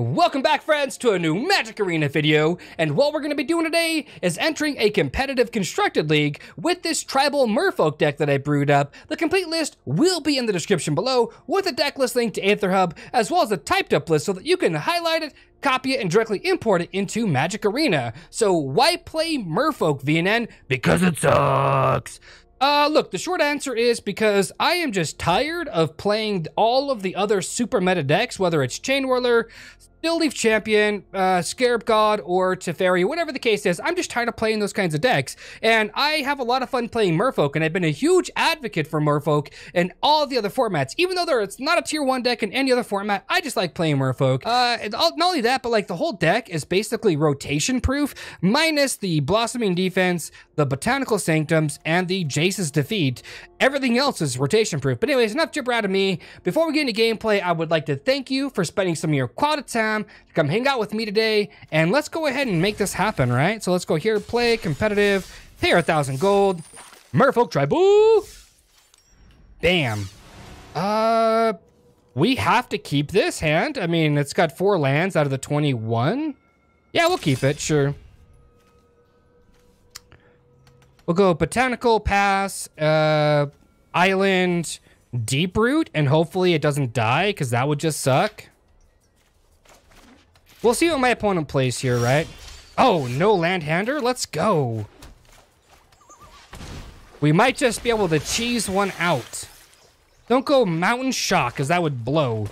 Welcome back, friends, to a new Magic Arena video, and what we're going to be doing today is entering a competitive constructed league with this tribal Merfolk deck that I brewed up. The complete list will be in the description below, with a deck list link to Aether Hub, as well as a typed up list so that you can highlight it, copy it, and directly import it into Magic Arena. So why play Merfolk, VNN? Because it sucks! Look, the short answer is because I am just tired of playing all of the other super meta decks, whether it's Chain Whirler, Still Leaf Champion, Scarab God, or Teferi, whatever the case is. I'm just tired of playing those kinds of decks, and I have a lot of fun playing Merfolk, and I've been a huge advocate for Merfolk in all the other formats. Even though it's not a tier 1 deck in any other format, I just like playing Merfolk. Not only that, but like the whole deck is basically rotation proof, minus the Blossoming Defense, the Botanical Sanctums, and the Jace's Defeat. Everything else is rotation proof. But anyways, enough jibber out of me. Before we get into gameplay, I would like to thank you for spending some of your quality time to come hang out with me today, and let's go ahead and make this happen, right? So let's go here, play competitive, pay our 1,000 gold, Merfolk Tribal, bam. We have to keep this hand. I mean, it's got 4 lands out of the 21. Yeah, we'll keep it, sure. We'll go Botanical, pass, Island, Deeproot, and hopefully it doesn't die, because that would just suck. We'll see what my opponent plays here, right? Oh, no land-hander? Let's go. We might just be able to cheese one out. Don't go Mountain Shock, because that would blow.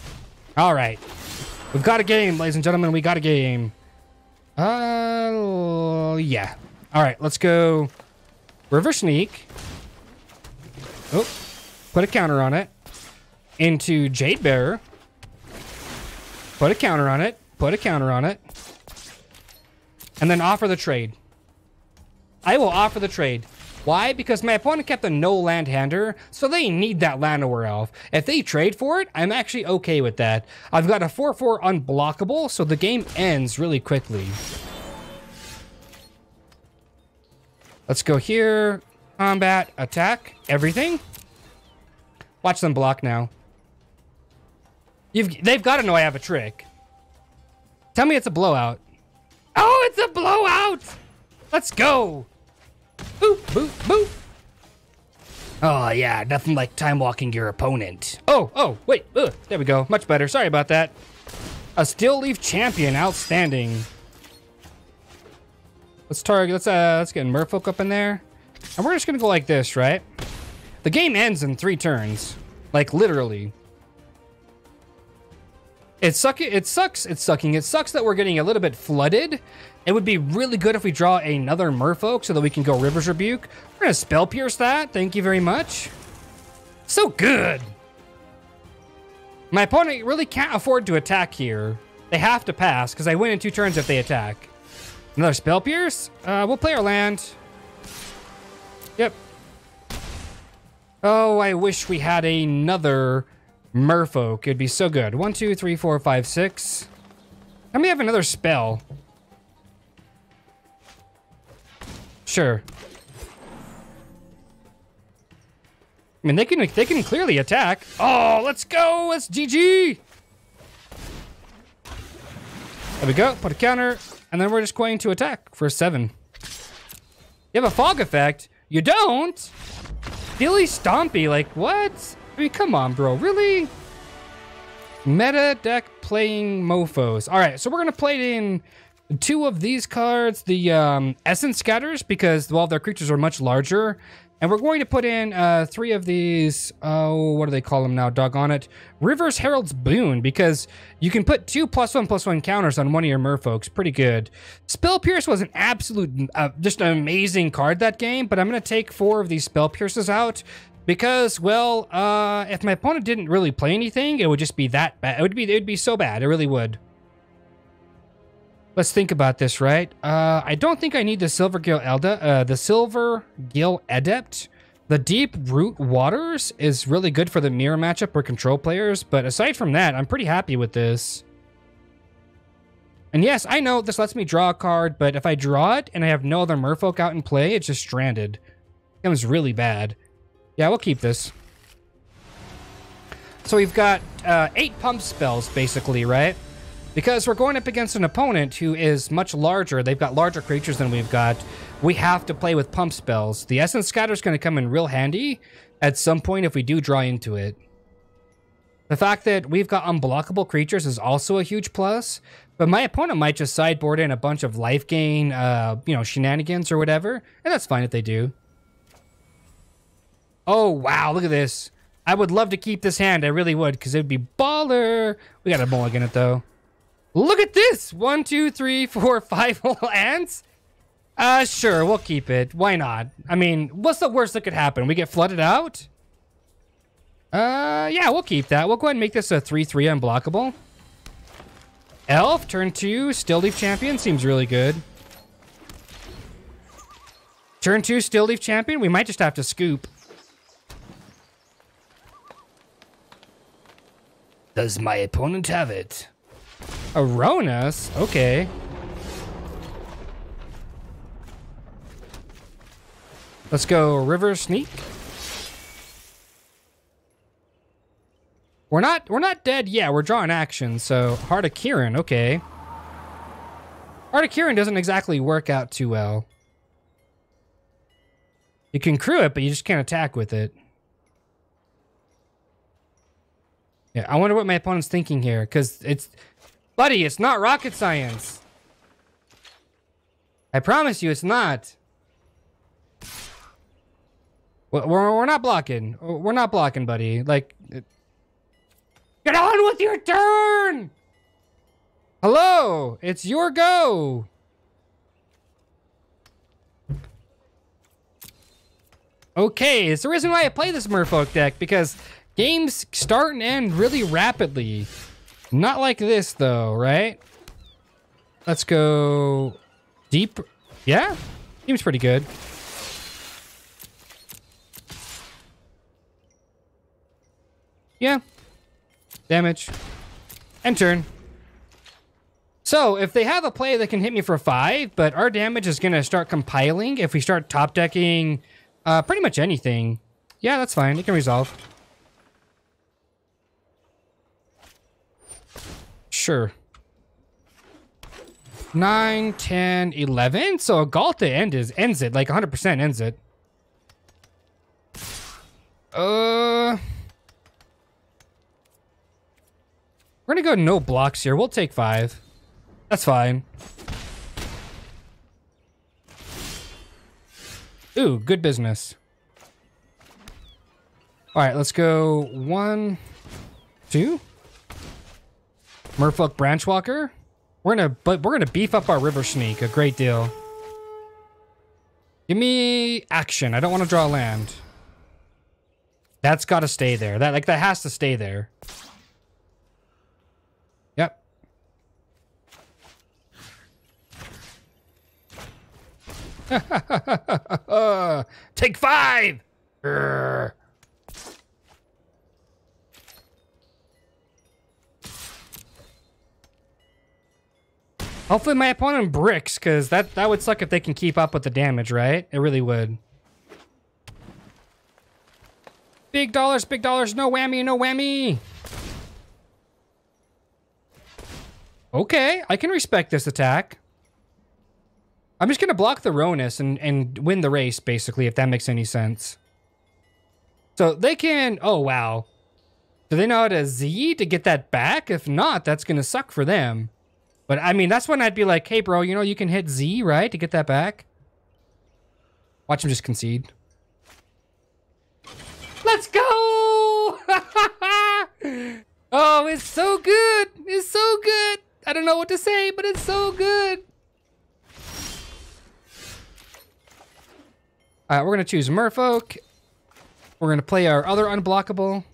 All right. We've got a game, ladies and gentlemen. We got a game. Yeah. All right, let's go River Sneak. Oh, put a counter on it. Into Jade Bearer. Put a counter on it. Put a counter on it. And then offer the trade. I will offer the trade. Why? Because my opponent kept a no land hander, so they need that land nowhere elf. If they trade for it, I'm actually okay with that. I've got a 4/4 unblockable, so the game ends really quickly. Let's go here. Combat, attack, everything. Watch them block now. They've got to know I have a trick. Tell me it's a blowout. Oh, it's a blowout! Let's go! Boop, boop, boop. Oh, yeah, nothing like time walking your opponent. Oh, wait, there we go. Much better. Sorry about that. A Still Leaf Champion, outstanding. Let's get Merfolk up in there. And we're just gonna go like this, right? The game ends in 3 turns. Like, literally. It sucks that we're getting a little bit flooded. It would be really good if we draw another Merfolk so that we can go River's Rebuke. We're gonna Spell Pierce that. Thank you very much. So good. My opponent really can't afford to attack here. They have to pass because I win in 2 turns if they attack. Another Spell Pierce. We'll play our land. Yep. Oh, I wish we had another Merfolk. It'd be so good. 1, 2, 3, 4, 5, 6. Let me have another spell. Sure. I mean, they can clearly attack. Oh, let's go. Let's GG. There we go. Put a counter, and then we're just going to attack for 7. You have a fog effect. You don't. Dilly Stompy. Like what? I mean, come on, bro. Really? Meta deck playing mofos. All right, so we're going to play in 2 of these cards, the Essence Scatters, because, well, their creatures are much larger. And we're going to put in 3 of these, oh, what do they call them now? Doggone it. River's Herald's Boon, because you can put 2 +1/+1 counters on one of your Merfolks. Pretty good. Spell Pierce was an absolute, just an amazing card that game, but I'm going to take 4 of these Spell Pierces out. Because, well, if my opponent didn't really play anything, it would just be that bad. It would be so bad. It really would. Let's think about this, right? I don't think I need the Silvergill Adept. The Deeproot Waters is really good for the mirror matchup or control players, but aside from that, I'm pretty happy with this. And yes, I know this lets me draw a card, but if I draw it and I have no other Merfolk out in play, it's just stranded. It becomes really bad. Yeah, we'll keep this. So we've got 8 pump spells, basically, right? Because we're going up against an opponent who is much larger. They've got larger creatures than we've got. We have to play with pump spells. The Essence Scatter is going to come in real handy at some point if we do draw into it. The fact that we've got unblockable creatures is also a huge plus. But my opponent might just sideboard in a bunch of life gain, you know, shenanigans or whatever. And that's fine if they do. Oh, wow. Look at this. I would love to keep this hand. I really would, because it would be baller. We got to mulligan it, though. Look at this. 1, 2, 3, 4, 5 lands. Sure, we'll keep it. Why not? I mean, what's the worst that could happen? We get flooded out? Yeah, we'll keep that. We'll go ahead and make this a 3/3 unblockable. Elf, turn 2, Still Leaf Champion. Seems really good. Turn 2, Still Leaf Champion. We might just have to scoop. Does my opponent have it? Aronas? Okay. Let's go River Sneak. We're not dead yet. We're drawing action, so Heart of Kiran, okay. Heart of Kiran doesn't exactly work out too well. You can crew it, but you just can't attack with it. Yeah, I wonder what my opponent's thinking here, because it's... Buddy, it's not rocket science. I promise you it's not. We're not blocking. We're not blocking, buddy. Like... Get on with your turn! Hello, it's your go. Okay, it's the reason why I play this Merfolk deck, because games start and end really rapidly. Not like this, though, right? Let's go deep. Yeah, seems pretty good. Yeah. Damage. And turn. So, if they have a play that can hit me for 5, but our damage is going to start compiling if we start top decking pretty much anything. Yeah, that's fine. It can resolve. Sure. 9, 10, 11. So, Galta ends it. Like, 100% ends it. We're gonna go no blocks here. We'll take 5. That's fine. Ooh, good business. All right, let's go 1, 2. Merfolk Branchwalker. We're gonna beef up our River Sneak a great deal. Give me action. I don't want to draw land. That's got to stay there. That has to stay there. Yep. Take 5. Urgh. Hopefully my opponent bricks, because that would suck if they can keep up with the damage, right? It really would. Big dollars, no whammy, no whammy. Okay, I can respect this attack. I'm just gonna block the Ronus and win the race, basically, if that makes any sense. So they can, oh wow. Do they know how to Z to get that back? If not, that's gonna suck for them. But I mean, that's when I'd be like, hey bro, you know you can hit Z, right, to get that back? Watch him just concede. Let's go! Oh, it's so good. It's so good. I don't know what to say, but it's so good. All right, we're going to choose Merfolk. We're going to play our other unblockable.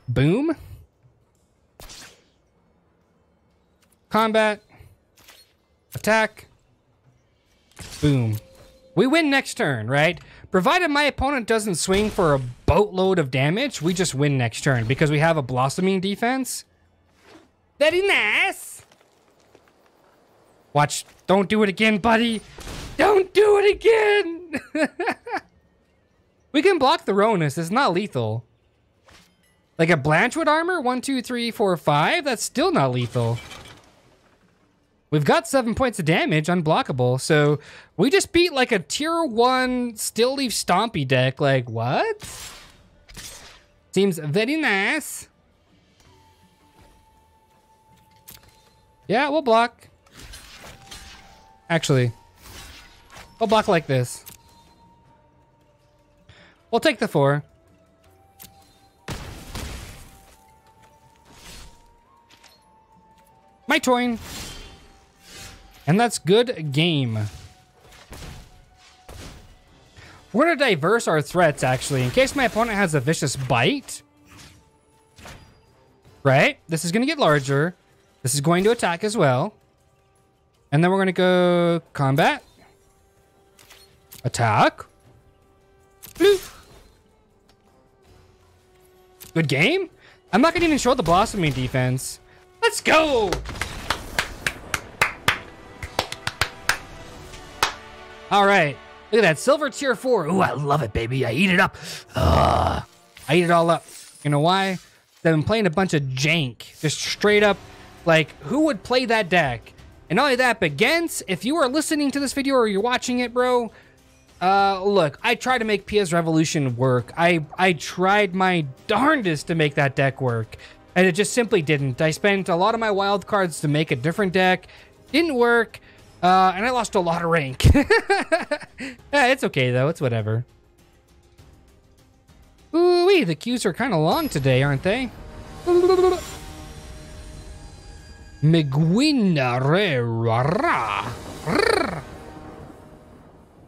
Boom. Combat. Attack. Boom. We win next turn, right? Provided my opponent doesn't swing for a boatload of damage, we just win next turn because we have a blossoming defense. Very nice. Watch. Don't do it again, buddy. Don't do it again. We can block the Ronus. It's not lethal. Like a Blanchwood armor? 1, 2, 3, 4, 5? That's still not lethal. We've got 7 points of damage, unblockable. So we just beat like a tier 1 Still Leaf Stompy deck. Like, what? Seems very nice. Yeah, we'll block. Actually, we'll block like this. We'll take the 4. My turn. And that's good game. We're going to diverse our threats, actually, in case my opponent has a vicious bite. Right? This is going to get larger. This is going to attack as well. And then we're going to go combat. Attack. Bloop. Good game. I'm not going to even show the blossoming defense. Let's go. All right. Look at that. Silver tier 4. Ooh, I love it, baby. I eat it up. I eat it all up. You know why? I've been playing a bunch of jank. Just straight up, like, who would play that deck? And not only that, but Gens, if you are listening to this video or you're watching it, bro, look, I tried to make PS Revolution work. I tried my darndest to make that deck work, and it just simply didn't. I spent a lot of my wild cards to make a different deck. Didn't work. And I lost a lot of rank. Yeah, it's okay, though. It's whatever. Ooh-wee, the queues are kind of long today, aren't they? All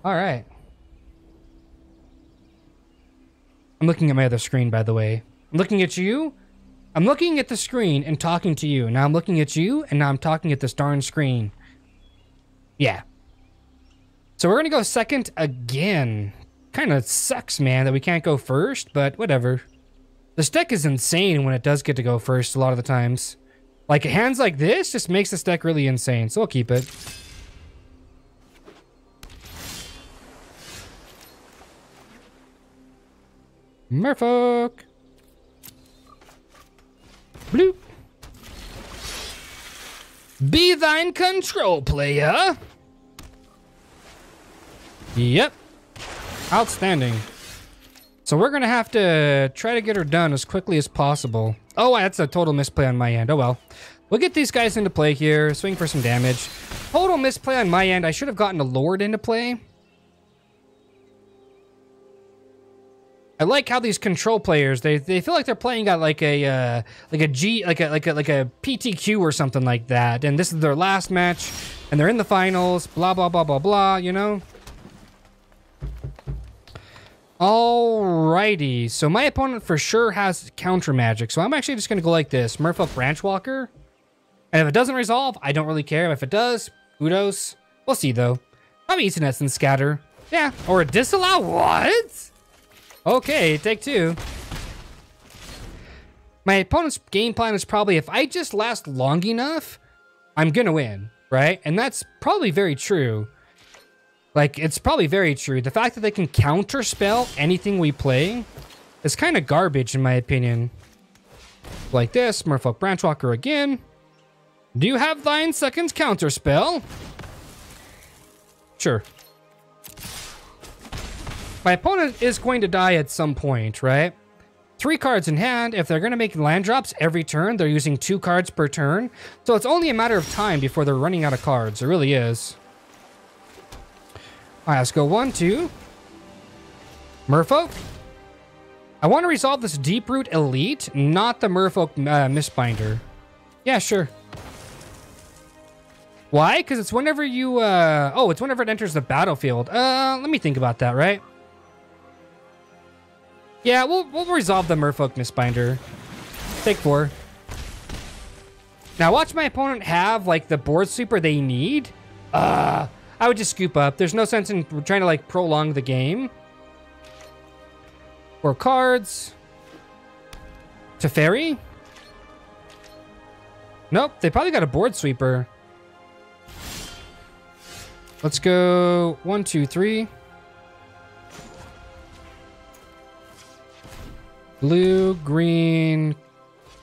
right. I'm looking at my other screen, by the way. I'm looking at you. I'm looking at the screen and talking to you. Now I'm looking at you, and now I'm talking at this darn screen. Yeah. So we're going to go second again. Kind of sucks, man, that we can't go first, but whatever. This deck is insane when it does get to go first a lot of the times. Like, hands like this just makes this deck really insane, so we'll keep it. Merfolk. Bloop. Be thine control, player. Yep. Outstanding. So we're going to have to try to get her done as quickly as possible. Oh, that's a total misplay on my end. Oh, well. We'll get these guys into play here. Swing for some damage. Total misplay on my end. I should have gotten a Lord into play. I like how these control players, they feel like they're playing at like a PTQ or something like that. And this is their last match and they're in the finals, blah blah blah blah blah, you know. Alrighty, so my opponent for sure has counter magic, so I'm actually just gonna go like this. Merfolk Branchwalker. And if it doesn't resolve, I don't really care. If it does, kudos. We'll see though. Probably Essence and Scatter. Yeah, or a Disallow. What? Okay, take 2. My opponent's game plan is probably if I just last long enough, I'm gonna win, right? And that's probably very true. Like, it's probably very true. The fact that they can counterspell anything we play is kind of garbage, in my opinion. Like this, Merfolk Branchwalker again. Do you have thine second counterspell? Sure. My opponent is going to die at some point, right? 3 cards in hand. If they're going to make land drops every turn, they're using 2 cards per turn. So it's only a matter of time before they're running out of cards. It really is. All right, let's go 1, 2. Merfolk. I want to resolve this Deeproot Elite, not the Merfolk Mistbinder. Yeah, sure. Why? Because it's whenever you... oh, it's whenever it enters the battlefield. Let me think about that, right? Yeah, we'll resolve the Merfolk Mistbinder. Take 4. Now, watch my opponent have, like, the board sweeper they need. I would just scoop up. There's no sense in trying to, like, prolong the game. 4 cards. Teferi? Nope, they probably got a board sweeper. Let's go 1, 2, 3. Blue, green,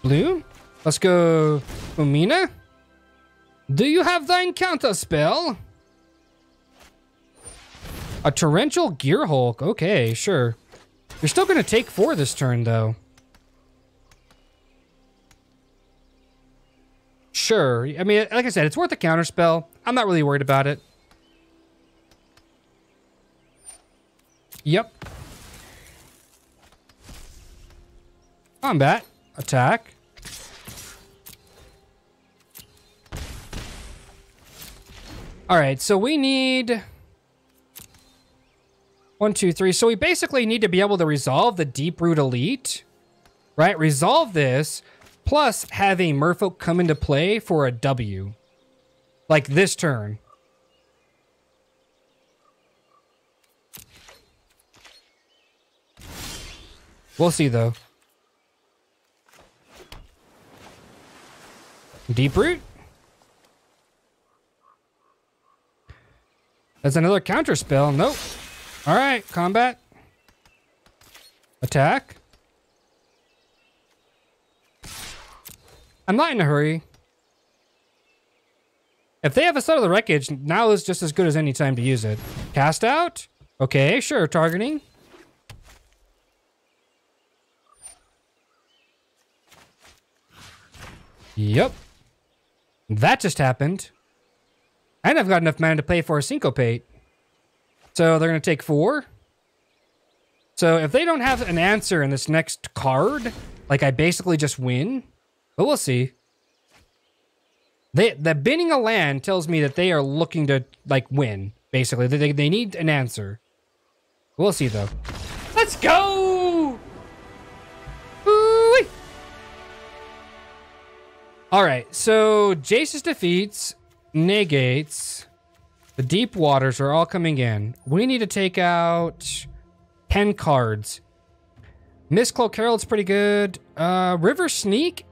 blue. Let's go Kumena. Do you have thine counter spell? A torrential gear hulk. Okay, sure. You're still going to take 4 this turn, though. Sure. I mean, like I said, it's worth a counter spell. I'm not really worried about it. Yep. Combat. Attack. All right, so we need 1, 2, 3. So we basically need to be able to resolve the Deeproot Elite, right? Resolve this, plus have a Merfolk come into play for a W, like this turn. We'll see, though. Deeproot. That's another counter spell. Nope. All right, combat. Attack. I'm not in a hurry. If they have a Set of the Wreckage, now is just as good as any time to use it. Cast out? Okay, sure, targeting. Yep. That just happened. And I've got enough mana to pay for a Syncopate. So they're going to take 4. So if they don't have an answer in this next card, like I basically just win. But we'll see. The binning a land tells me that they are looking to like win. Basically, they need an answer. We'll see though. Let's go! Ooh-wee. All right, so Jace's defeats, negates, the Deep Waters are all coming in. We need to take out 10 cards. Mist-Cloaked Herald's pretty good. River Sneak.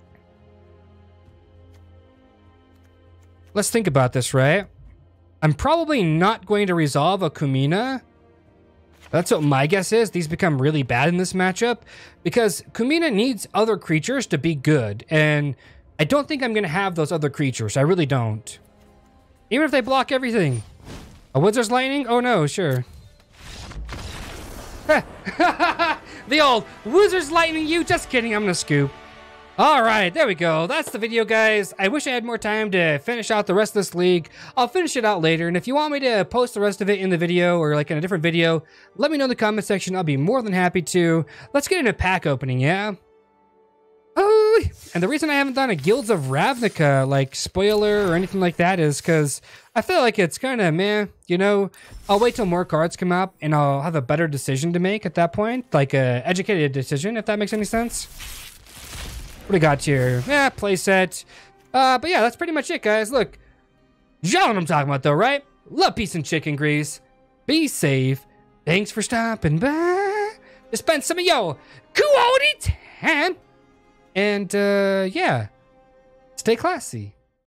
Let's think about this, right? I'm probably not going to resolve a Kumena. That's what my guess is. These become really bad in this matchup because Kumena needs other creatures to be good. And I don't think I'm going to have those other creatures. I really don't. Even if they block everything. A Wizard's Lightning? Oh no, sure. The old Wizard's Lightning you. Just kidding, I'm going to scoop. All right, there we go. That's the video, guys. I wish I had more time to finish out the rest of this league. I'll finish it out later, and if you want me to post the rest of it in the video or like in a different video, let me know in the comment section. I'll be more than happy to. Let's get into pack opening, yeah? Oh, and the reason I haven't done a Guilds of Ravnica like spoiler or anything like that is because I feel like it's kind of meh, you know. I'll wait till more cards come up and I'll have a better decision to make at that point, like a educated decision, if that makes any sense. What do we got here? Yeah, playset. But yeah, that's pretty much it, guys. Look, you know what I'm talking about, though, right? Love, peace, and chicken grease. Be safe. Thanks for stopping by. To spend some of your quality time. And, yeah, stay classy.